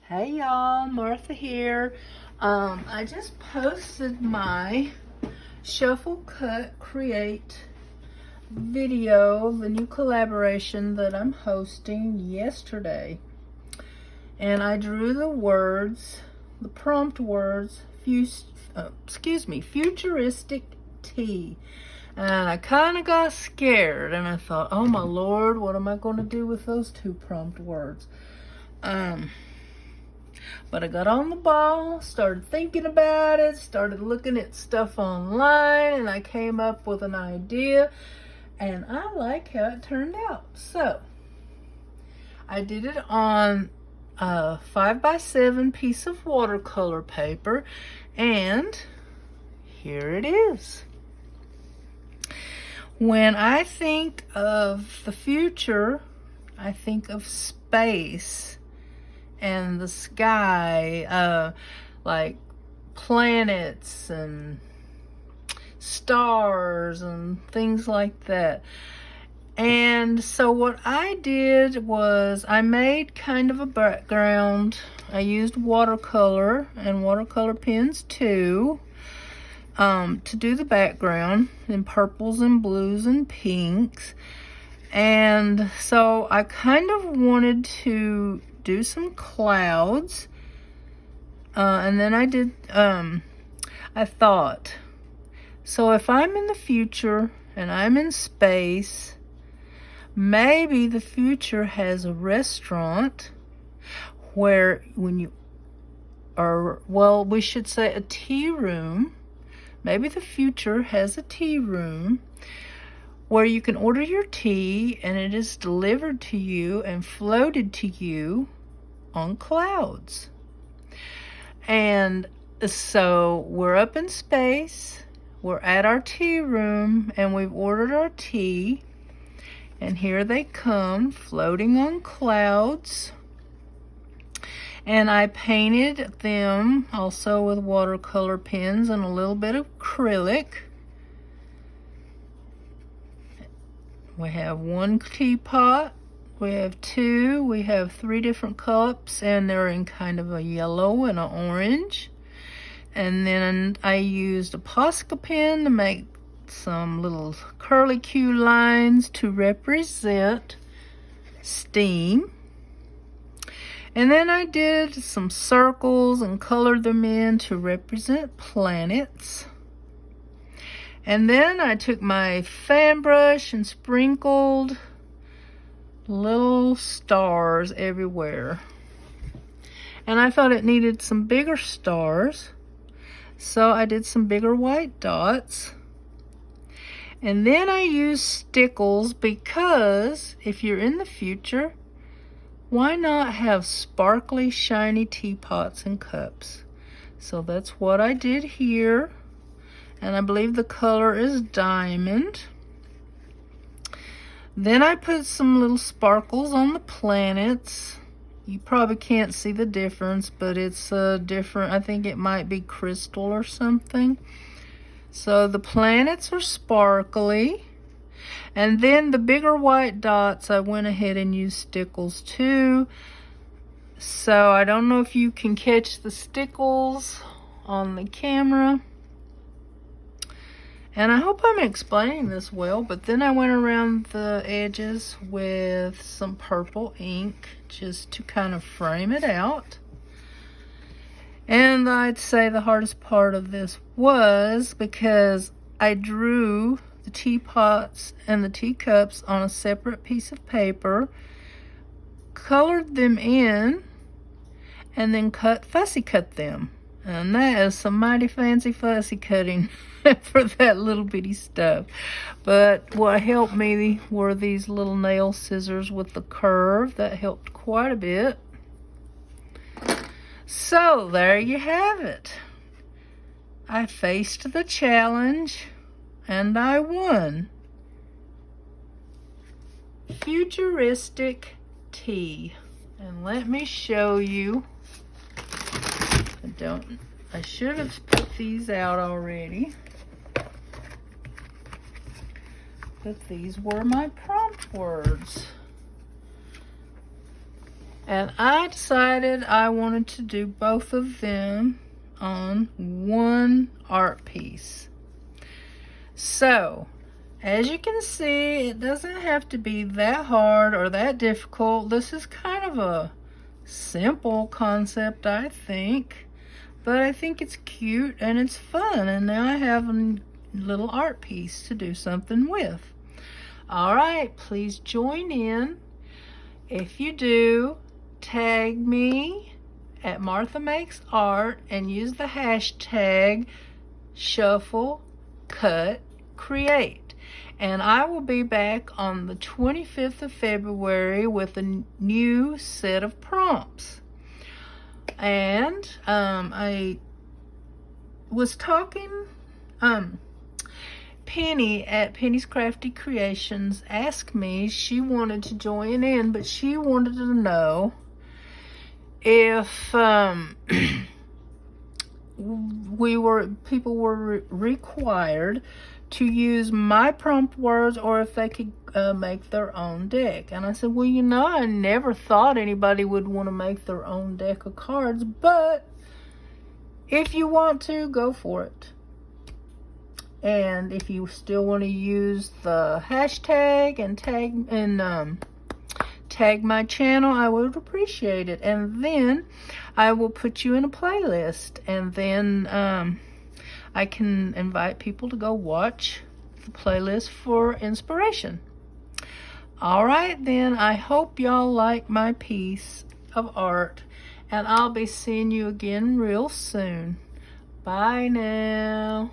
Hey y'all, Martha here. I just posted my Shuffle Cut Create video, the new collaboration that I'm hosting yesterday. And I drew the words, the prompt words, futuristic tea. And I kind of got scared and I thought, oh my Lord, what am I going to do with those two prompt words? But I got on the ball, started thinking about it, started looking at stuff online, and I came up with an idea, and I like how it turned out. So, I did it on a 5x7 piece of watercolor paper, and here it is. When I think of the future, I think of space and the sky, like planets and stars and things like that. And so what I did was I made kind of a background. I used watercolor and watercolor pens too, to do the background in purples and blues and pinks. And so I kind of wanted to do some clouds, and then I did, I thought, so if I'm in the future and I'm in space, maybe the future has a restaurant where when you are, well, we should say a tea room. Maybe the future has a tea room where you can order your tea and it is delivered to you and floated to you on clouds. And so we're up in space, we're at our tea room, and we've ordered our tea, and here they come floating on clouds. And I painted them also with watercolor pens and a little bit of acrylic. We have one teapot, we have two, we have 3 different cups, and they're in kind of a yellow and an orange. And then I used a Posca pen to make some little curlicue lines to represent steam. And then I did some circles and colored them in to represent planets. And then I took my fan brush and sprinkled little stars everywhere. And I thought it needed some bigger stars, so I did some bigger white dots. And then I used stickles because if you're in the future, why not have sparkly, shiny teapots and cups? So that's what I did here. And I believe the color is diamond. Then I put some little sparkles on the planets. You probably can't see the difference, but it's different. I think it might be crystal or something. So the planets are sparkly. And then the bigger white dots, I went ahead and used stickles too. So I don't know if you can catch the stickles on the camera. And I hope I'm explaining this well, but then I went around the edges with some purple ink just to kind of frame it out. And I'd say the hardest part of this was because I drew the teapots and the teacups on a separate piece of paper, colored them in, and then fussy cut them. And that is some mighty fancy fussy cutting for that little bitty stuff. But what helped me were these little nail scissors with the curve. That helped quite a bit. So there you have it. I faced the challenge and I won. Futuristic tea. And let me show you. I should have put these out already. But these were my prompt words. And I decided I wanted to do both of them on one art piece. So, as you can see, it doesn't have to be that hard or that difficult. This is kind of a simple concept, I think. But I think it's cute and it's fun. And now I have a little art piece to do something with. All right, please join in. If you do, tag me at Martha Makes Art and use the hashtag shuffle, cut, create. And I will be back on the 25th of February with a new set of prompts. And I was talking, Penny at Penny's Crafty Creations asked me, she wanted to join in, but she wanted to know if people were required to use my prompt words or if they could make their own deck. And I said, well, you know, I never thought anybody would want to make their own deck of cards, but if you want to, go for it. And if you still want to use the hashtag and tag my channel, I would appreciate it. And then I will put you in a playlist, and then I can invite people to go watch the playlist for inspiration. All right, then, I hope y'all like my piece of art, and I'll be seeing you again real soon. Bye now.